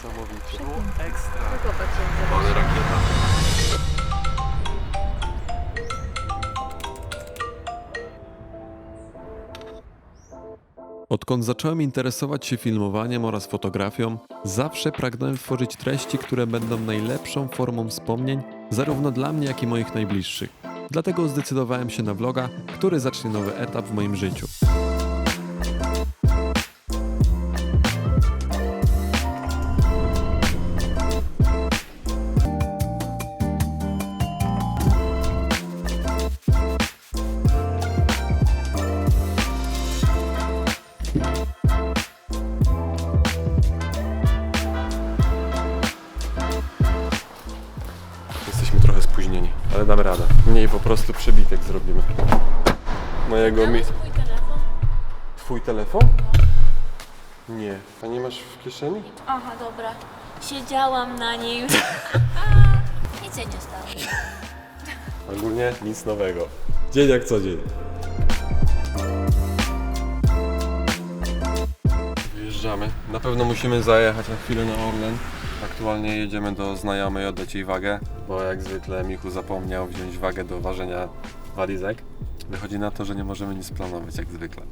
Niesamowicie. Było ekstra. Popatrz, jak Ale rakieta. Odkąd zacząłem interesować się filmowaniem oraz fotografią, zawsze pragnąłem tworzyć treści, które będą najlepszą formą wspomnień zarówno dla mnie, jak i moich najbliższych. Dlatego zdecydowałem się na vloga, który zacznie nowy etap w moim życiu. Jesteśmy trochę spóźnieni, ale damy radę. Mniej po prostu przebitek zrobimy. Mojego mi... Twój telefon? Twój telefon? Nie. A nie masz w kieszeni? Aha, dobra. Siedziałam na niej już. Nic się nie stało. Ogólnie nic nowego. Dzień jak co dzień. Wyjeżdżamy. Na pewno musimy zajechać na chwilę na Orlen. Aktualnie jedziemy do znajomej oddać jej wagę, bo jak zwykle Michu zapomniał wziąć wagę do ważenia walizek. Wychodzi na to, że nie możemy nic planować jak zwykle.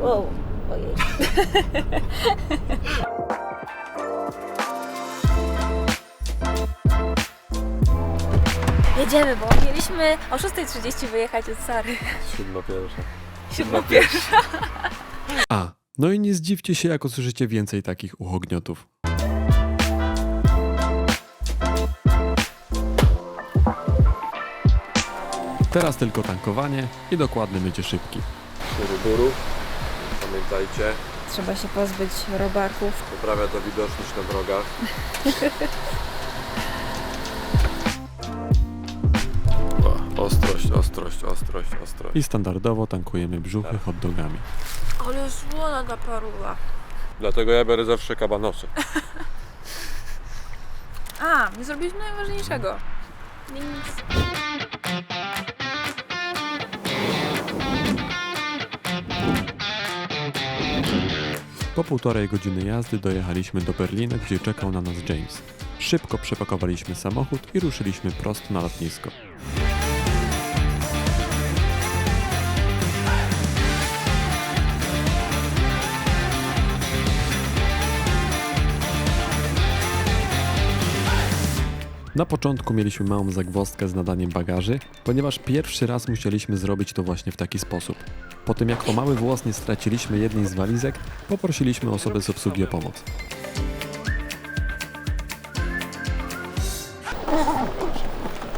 Wow, ojej. Jedziemy, bo mieliśmy o 6:30 wyjechać od Sary. 7:01. 7:01. A, no i nie zdziwcie się, jak usłyszycie więcej takich uchogniotów. Teraz tylko tankowanie i dokładny mycie szybki. Duru, pamiętajcie, Trzeba się pozbyć robaków. poprawia to widoczność na drogach. Ostrość, ostrość, ostrość, ostrość. I standardowo tankujemy brzuchy hot dogami. Ale słona ta paruwa. Dlatego ja biorę zawsze kabanosy. A, nie zrobiliśmy najważniejszego. Nic. Po 1,5 godziny jazdy dojechaliśmy do Berlina, gdzie czekał na nas James. Szybko przepakowaliśmy samochód i ruszyliśmy prosto na lotnisko. Na początku mieliśmy małą zagwozdkę z nadaniem bagaży, ponieważ pierwszy raz musieliśmy zrobić to właśnie w taki sposób. Po tym jak o mały włos nie straciliśmy jednej z walizek, poprosiliśmy osobę z obsługi o pomoc.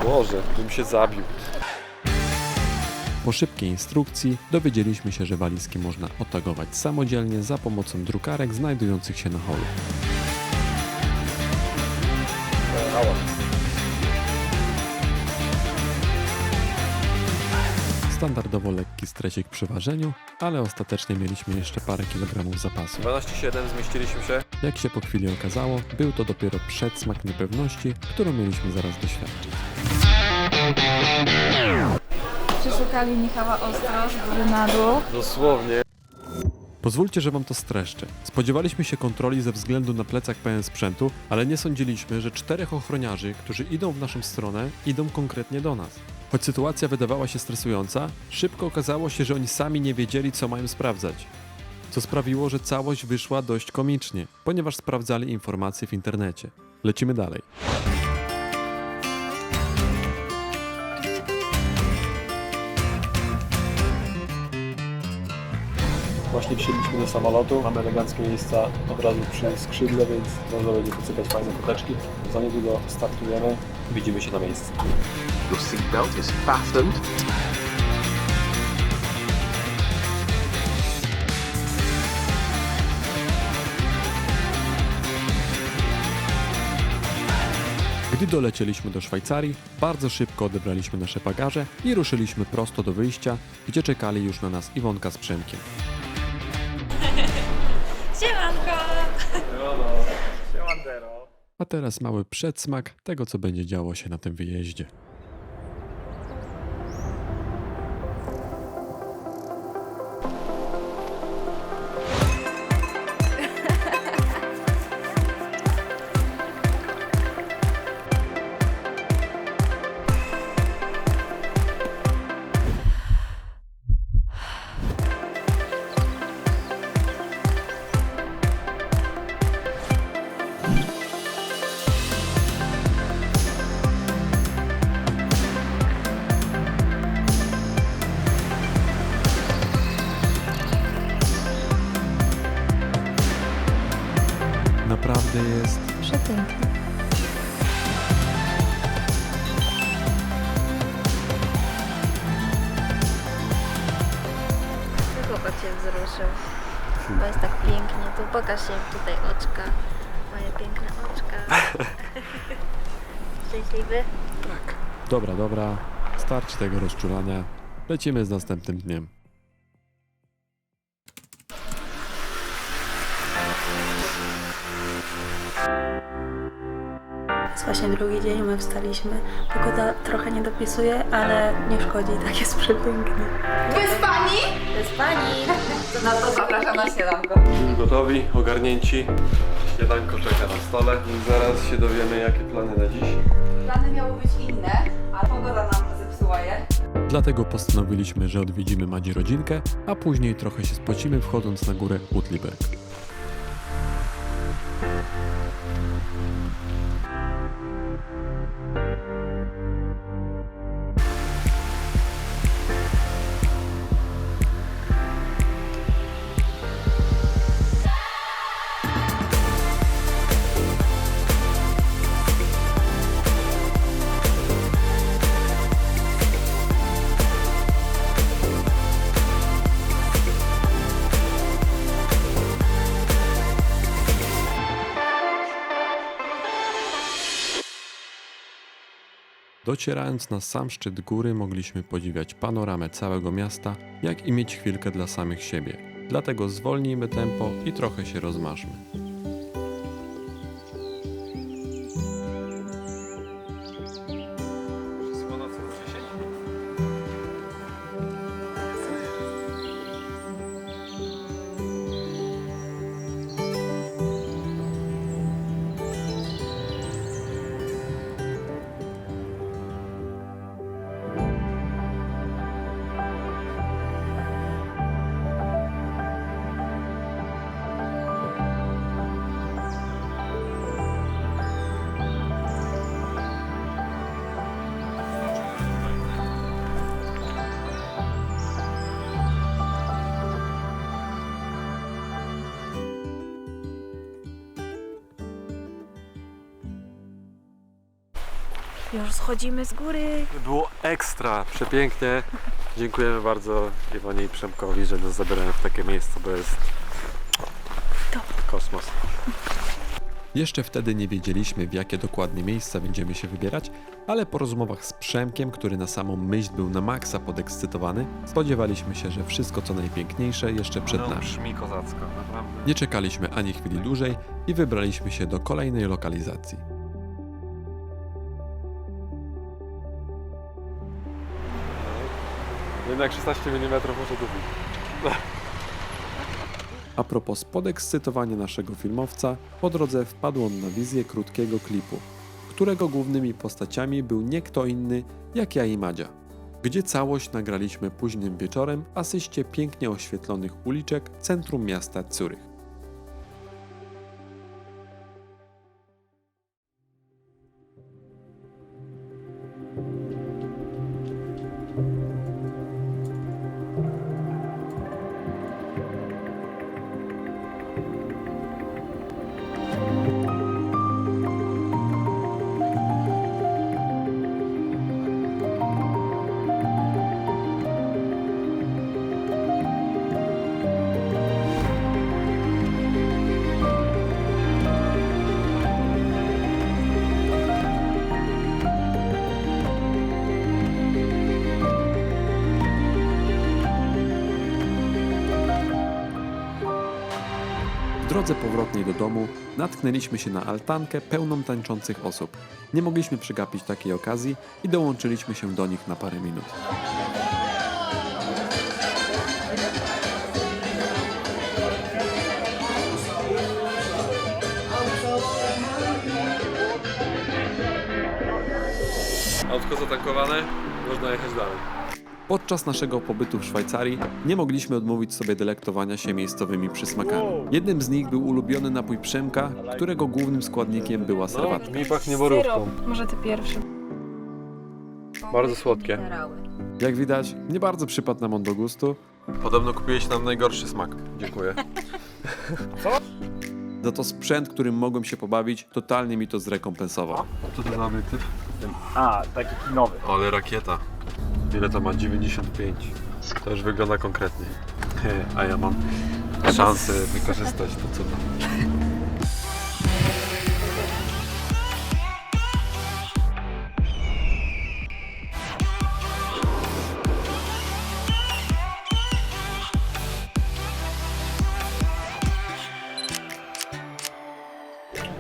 Boże, bym się zabił. Po szybkiej instrukcji dowiedzieliśmy się, że walizki można otagować samodzielnie za pomocą drukarek znajdujących się na holu. Standardowo lekki stresik przy ważeniu, ale ostatecznie mieliśmy jeszcze parę kilogramów zapasu. 12,7 zmieściliśmy się. Jak się po chwili okazało, był to dopiero przedsmak niepewności, którą mieliśmy zaraz doświadczyć. Przeszukali Michała ostro z góry na dół. Dosłownie. Pozwólcie, że wam to streszczę. Spodziewaliśmy się kontroli ze względu na plecak pełen sprzętu, ale nie sądziliśmy, że 4 ochroniarzy, którzy idą w naszą stronę, idą konkretnie do nas. Choć sytuacja wydawała się stresująca, szybko okazało się, że oni sami nie wiedzieli, co mają sprawdzać. Co sprawiło, że całość wyszła dość komicznie, ponieważ sprawdzali informacje w internecie. Lecimy dalej. Właśnie wsiedliśmy do samolotu, mamy eleganckie miejsca od razu przy skrzydle, więc można będzie pocykać fajne foteczki. Za niedługo startujemy, widzimy się na miejscu. Your seatbelt is fastened. Gdy dolecieliśmy do Szwajcarii, bardzo szybko odebraliśmy nasze bagaże i ruszyliśmy prosto do wyjścia, gdzie czekali już na nas Iwonka z Przemkiem. Siemanko! A teraz mały przedsmak tego, co będzie działo się na tym wyjeździe. wzruszył. Bo jest tak pięknie. Tu pokaż się tutaj oczka. Moje piękne oczka. Szczęśliwy? Dobra, starczy tego rozczulania. Lecimy z następnym dniem. Jest właśnie drugi dzień, my wstaliśmy. Pogoda trochę nie dopisuje, ale nie szkodzi, tak jest przepięknie. Wyspani? Wyspani! No to zapraszam na śniadanko. Już gotowi, ogarnięci. Śniadanko czeka na stole. Zaraz się dowiemy, jakie plany na dziś. Plany miały być inne, ale pogoda nam zepsuła je. Dlatego postanowiliśmy, że odwiedzimy Madzi rodzinkę, a później trochę się spocimy wchodząc na górę Uetliberg. Docierając na sam szczyt góry mogliśmy podziwiać panoramę całego miasta, jak i mieć chwilkę dla samych siebie. Dlatego zwolnijmy tempo i trochę się rozmarzmy. Już schodzimy z góry. Było ekstra, przepięknie. Dziękujemy bardzo Iwonie i Przemkowi, że nas zabierają w takie miejsce, bo jest kosmos. Jeszcze wtedy nie wiedzieliśmy, w jakie dokładnie miejsca będziemy się wybierać, ale po rozmowach z Przemkiem, który na samą myśl był na maksa podekscytowany, spodziewaliśmy się, że wszystko co najpiękniejsze jeszcze przed nami. Brzmi kozacko, naprawdę. Nie czekaliśmy ani chwili dłużej i wybraliśmy się do kolejnej lokalizacji. Jednak 16 mm może dupić. A propos podekscytowania naszego filmowca, po drodze wpadł on na wizję krótkiego klipu, którego głównymi postaciami był nie kto inny jak ja i Madzia, gdzie całość nagraliśmy późnym wieczorem w asyście pięknie oświetlonych uliczek centrum miasta Zurich. W drodze powrotnej do domu natknęliśmy się na altankę pełną tańczących osób. Nie mogliśmy przegapić takiej okazji i dołączyliśmy się do nich na parę minut. Autko zatankowane, można jechać dalej. Podczas naszego pobytu w Szwajcarii nie mogliśmy odmówić sobie delektowania się miejscowymi przysmakami. Jednym z nich był ulubiony napój Przemka, którego głównym składnikiem była serwatka. Mi pachnie borówką. Może ty pierwszy. Bardzo słodkie. Minerały. Jak widać, nie bardzo przypadł nam on do gustu, Podobno kupiłeś nam najgorszy smak. Dziękuję. za to sprzęt, którym mogłem się pobawić, totalnie mi to zrekompensował. Co to za obiektyw? A, taki kinowy. Ale rakieta. Ile to ma? 95. To już wygląda konkretnie. A ja mam szansę wykorzystać to, co mam.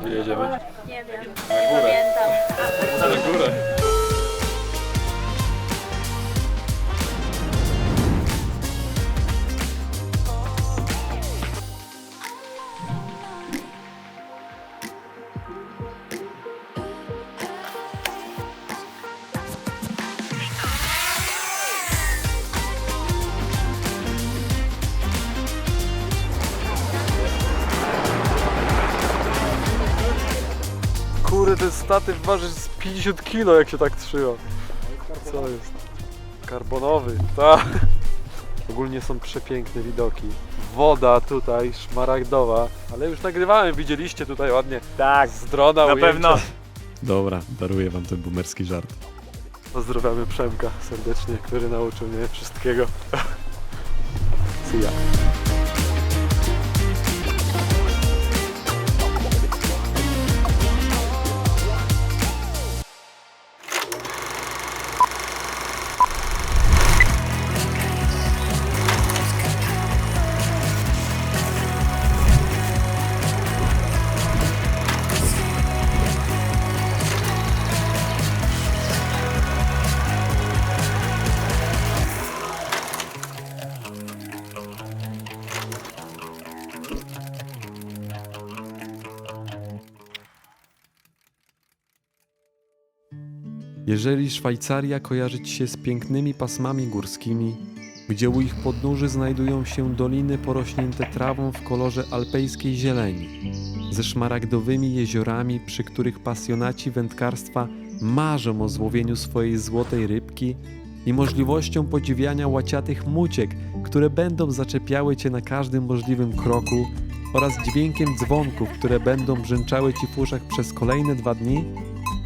Gdzie jedziemy? Nie wiem. Na górę. Pamiętam. Na górę. Kurde, ten statyw waży z 50 kg, jak się tak trzyma. Co jest? Karbonowy, tak. Ogólnie są przepiękne widoki. Woda tutaj, szmaragdowa. Ale już nagrywałem, widzieliście tutaj ładnie. Tak, Z drona na ujęcia. pewno. Dobra, daruję wam ten boomerski żart. Pozdrawiamy Przemka serdecznie, który nauczył mnie wszystkiego. See ya. Jeżeli Szwajcaria kojarzy Ci się z pięknymi pasmami górskimi, gdzie u ich podnóży znajdują się doliny porośnięte trawą w kolorze alpejskiej zieleni, ze szmaragdowymi jeziorami, przy których pasjonaci wędkarstwa marzą o złowieniu swojej złotej rybki i możliwością podziwiania łaciatych muciek, które będą zaczepiały Cię na każdym możliwym kroku, oraz dźwiękiem dzwonków, które będą brzęczały Ci w uszach przez kolejne 2 dni,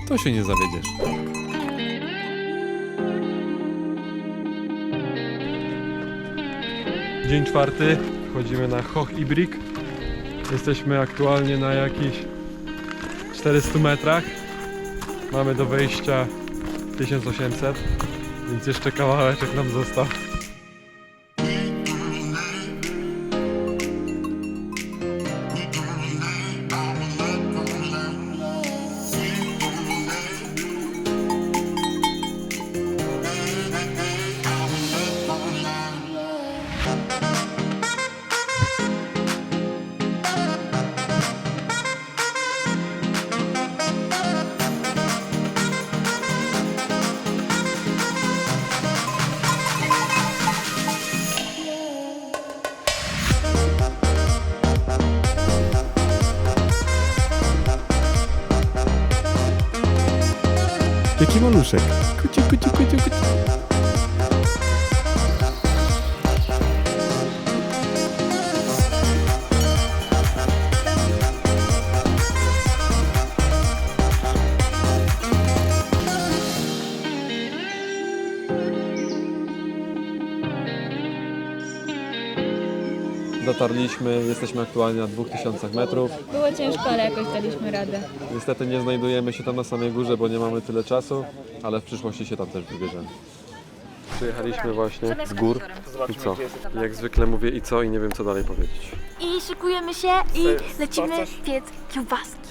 to się nie zawiedziesz. Dzień 4. Wchodzimy na Hoch Ibrik. Jesteśmy aktualnie na jakichś 400 metrach. Mamy do wejścia 1800, więc jeszcze kawałeczek nam został. Jaki maluszek? Kuciu, kuciu, kuciu, kuciu. Dotarliśmy, jesteśmy aktualnie na 2000 metrów. Było ciężko, ale jakoś daliśmy radę. Niestety nie znajdujemy się tam na samej górze, bo nie mamy tyle czasu, ale w przyszłości się tam też wybierzemy. Przyjechaliśmy właśnie z gór i co? Jak zwykle mówię i co i nie wiem co dalej powiedzieć. I szykujemy się i lecimy piec kiełbaski.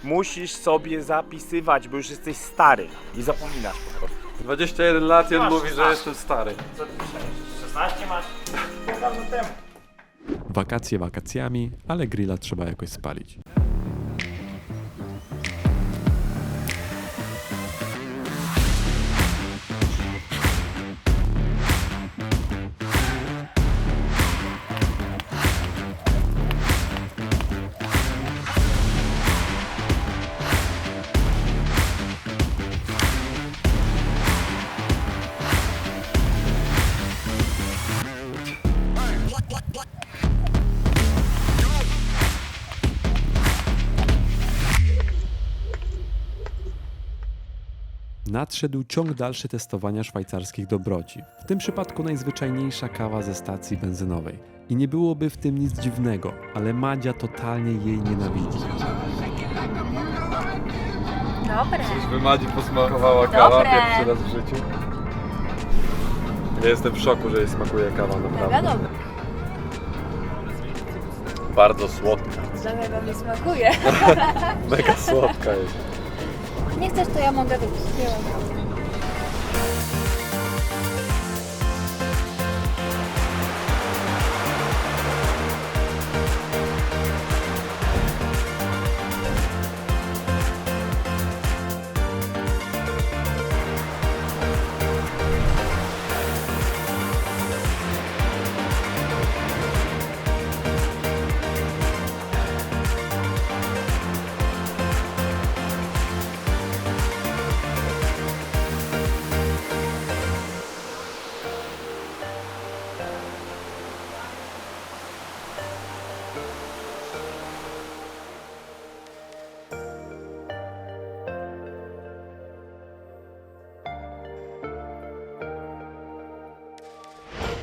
Musisz sobie zapisywać, bo już jesteś stary i zapominasz po prostu. 21 lat i on Masz mówi, że 16. jestem stary. Co ty myślałeś? 16 masz? Dawno temu. Wakacje wakacjami, ale grilla trzeba jakoś spalić. nadszedł ciąg dalszy testowania szwajcarskich dobroci. W tym przypadku najzwyczajniejsza kawa ze stacji benzynowej. I nie byłoby w tym nic dziwnego, ale Madzia totalnie jej nienawidzi. Dobre. Czyżby Madzi posmakowała kawa Dobre. pierwszy raz w życiu? Ja jestem w szoku, że jej smakuje kawa, Mega naprawdę. dobre. Bardzo słodka. Dlatego mi smakuje. Mega słodka jest. Nie chcesz, to ja mogę wypić.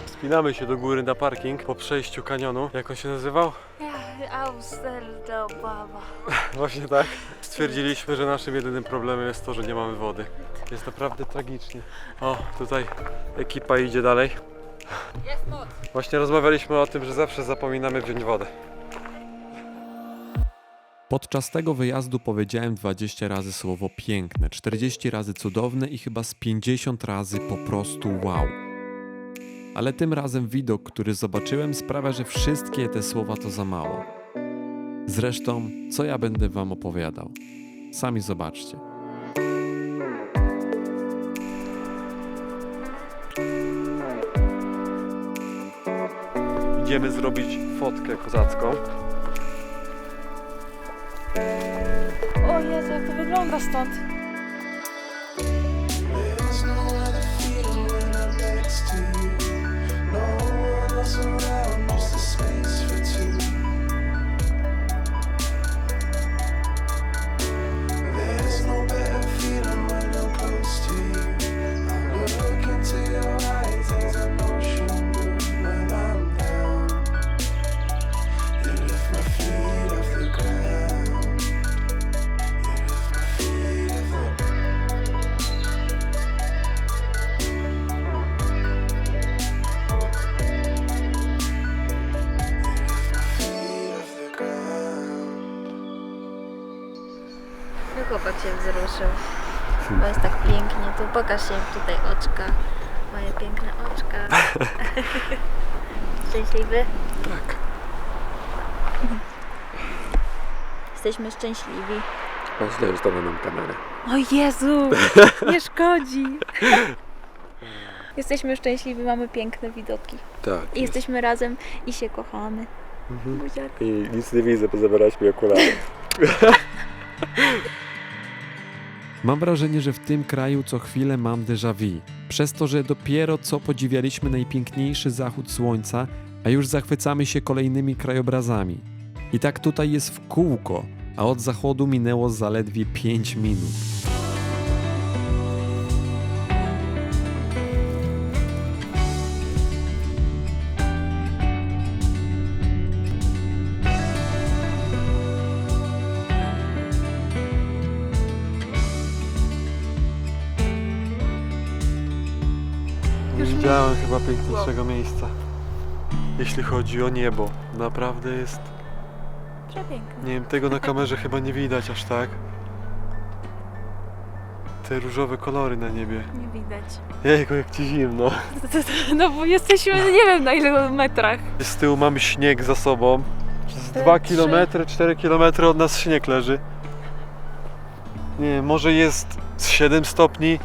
Wspinamy się do góry na parking po przejściu kanionu. Jak on się nazywał? Amsterdam. Właśnie tak. Stwierdziliśmy, że naszym jedynym problemem jest to, że nie mamy wody. Jest naprawdę tragicznie. O, tutaj ekipa idzie dalej. Właśnie rozmawialiśmy o tym, że zawsze zapominamy wziąć wodę. Podczas tego wyjazdu powiedziałem 20 razy słowo piękne, 40 razy cudowne i chyba z 50 razy po prostu wow. Ale tym razem widok, który zobaczyłem, sprawia, że wszystkie te słowa to za mało. Zresztą, co ja będę wam opowiadał? Sami zobaczcie. Idziemy zrobić fotkę kozacką. O Jezu, jak to wygląda stąd. There's no other feeling when I'm next to you. No one else around, just a space for two. There's no better feeling when I'm close to you. I look into your eyes, there's an ocean blue. When I'm down, you lift my feet off the ground. You lift my feet off the No chłopak się wzruszył. Bo jest tak pięknie. Tu pokaż się tutaj oczka. Moje piękne oczka. Szczęśliwy? Tak. Jesteśmy szczęśliwi. Myślę, że to będą kamerę. O Jezu, nie szkodzi. Jesteśmy szczęśliwi, mamy piękne widoki. Tak. I jesteśmy razem i się kochamy. Buziak. I nic nie widzę, bo zabrałeś mi okulary. Mam wrażenie, że w tym kraju co chwilę mam déjà vu. Przez to, że dopiero co podziwialiśmy najpiękniejszy zachód słońca, a już zachwycamy się kolejnymi krajobrazami. I tak tutaj jest w kółko, a od zachodu minęło zaledwie 5 minut. Nie widziałem chyba piękniejszego miejsca. Jeśli chodzi o niebo. Naprawdę jest... Przepiękne. Nie wiem, tego na kamerze chyba nie widać aż tak. Te różowe kolory na niebie. Nie widać. Jejku, jak ci zimno. No bo jesteśmy nie wiem na ile metrach. Z tyłu mamy śnieg za sobą. Z 2 3. km, 4 km od nas śnieg leży. Nie wiem, może jest 7 stopni,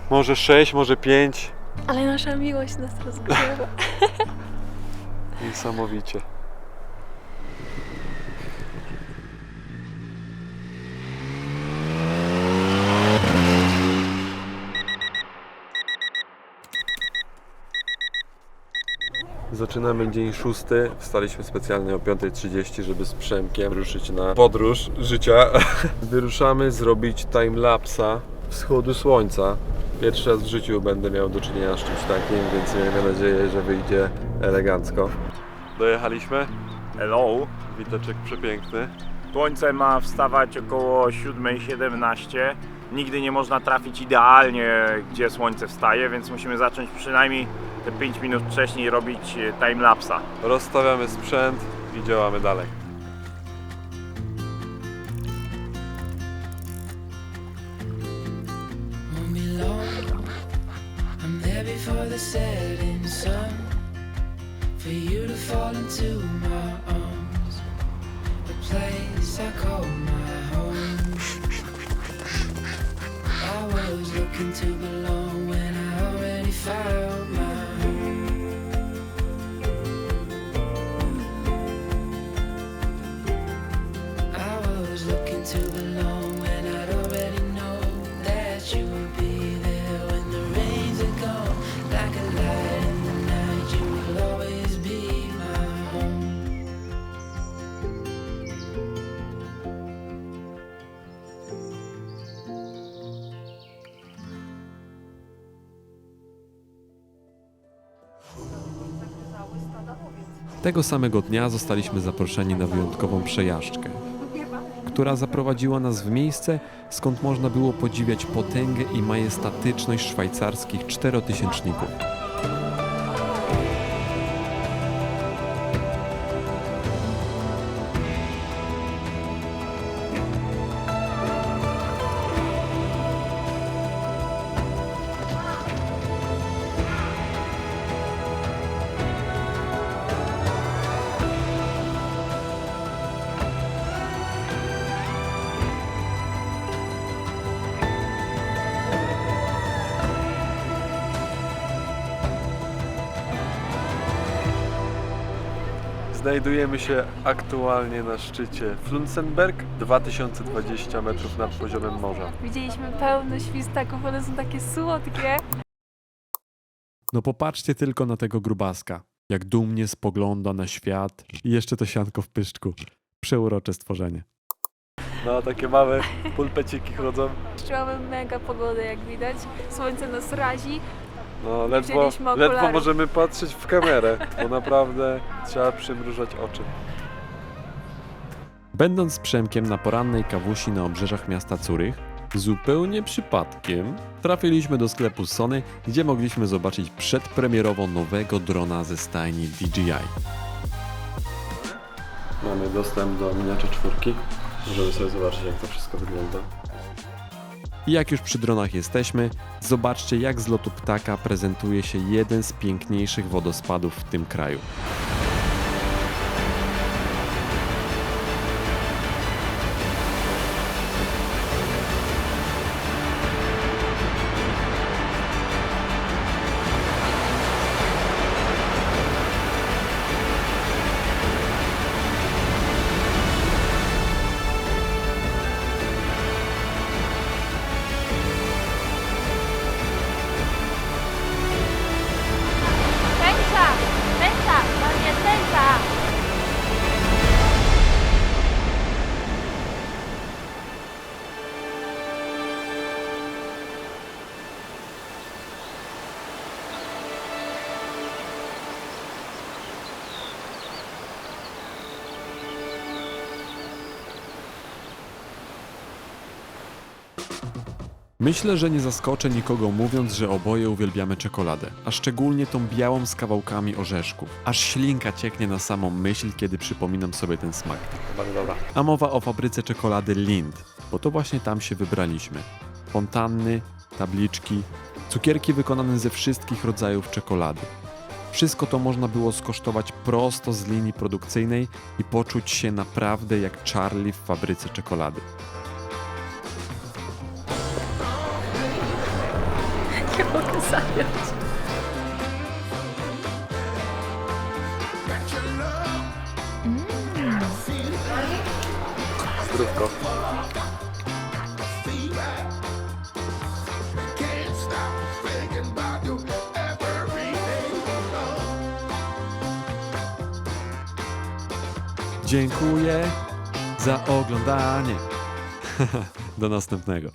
może 6, może 5. Ale nasza miłość nas rozgrzewa. Niesamowicie. Zaczynamy dzień 6. Wstaliśmy specjalnie o 5:30, żeby z Przemkiem ruszyć na podróż życia. Wyruszamy zrobić timelapsa wschodu słońca. Pierwszy raz w życiu będę miał do czynienia z czymś takim, więc miejmy nadzieję, że wyjdzie elegancko. Dojechaliśmy. Hello. Widoczek przepiękny. Słońce ma wstawać około 7:17. Nigdy nie można trafić idealnie, gdzie słońce wstaje, więc musimy zacząć przynajmniej te 5 minut wcześniej robić timelapsa. Rozstawiamy sprzęt i działamy dalej. Won't be long. I'm there before the setting sun. For you to fall into my arms. The place I call my home. I was looking to belong when I already found my home. I was looking to belong when I'd already known that you would be there when the rains are gone. Like a light in the night, you will always be my home. Tego samego dnia zostaliśmy zaproszeni na wyjątkową przejażdżkę, która zaprowadziła nas w miejsce, skąd można było podziwiać potęgę i majestatyczność szwajcarskich czterotysięczników. Znajdujemy się aktualnie na szczycie Flunsenberg, 2020 metrów nad poziomem morza. Widzieliśmy pełno świstaków, one są takie słodkie. No popatrzcie tylko na tego grubaska, jak dumnie spogląda na świat i jeszcze to sianko w pyszczku. Przeurocze stworzenie. No, takie małe pulpeciki chodzą. Jeszcze mamy mega pogodę, jak widać. Słońce nas razi. No, ledwo Wzięliśmy okulary. możemy patrzeć w kamerę, bo naprawdę trzeba przymrużać oczy. Będąc z Przemkiem na porannej kawusi na obrzeżach miasta Zurych, zupełnie przypadkiem trafiliśmy do sklepu Sony, gdzie mogliśmy zobaczyć przedpremierowo nowego drona ze stajni DJI. Mamy dostęp do miniaczy 4. Możemy sobie zobaczyć, jak to wszystko wygląda. I jak już przy dronach jesteśmy, zobaczcie, jak z lotu ptaka prezentuje się jeden z piękniejszych wodospadów w tym kraju. Tęcza! Tęcza! To jest tęcza! Myślę, że nie zaskoczę nikogo mówiąc, że oboje uwielbiamy czekoladę, a szczególnie tą białą z kawałkami orzeszków. Aż ślinka cieknie na samą myśl, kiedy przypominam sobie ten smak. Bardzo dobra. A mowa o fabryce czekolady Lindt, bo to właśnie tam się wybraliśmy. Fontanny, tabliczki, cukierki wykonane ze wszystkich rodzajów czekolady. Wszystko to można było skosztować prosto z linii produkcyjnej i poczuć się naprawdę jak Charlie w fabryce czekolady. Nie mogę zająć. Zdrówko. Dziękuję za oglądanie. Do następnego.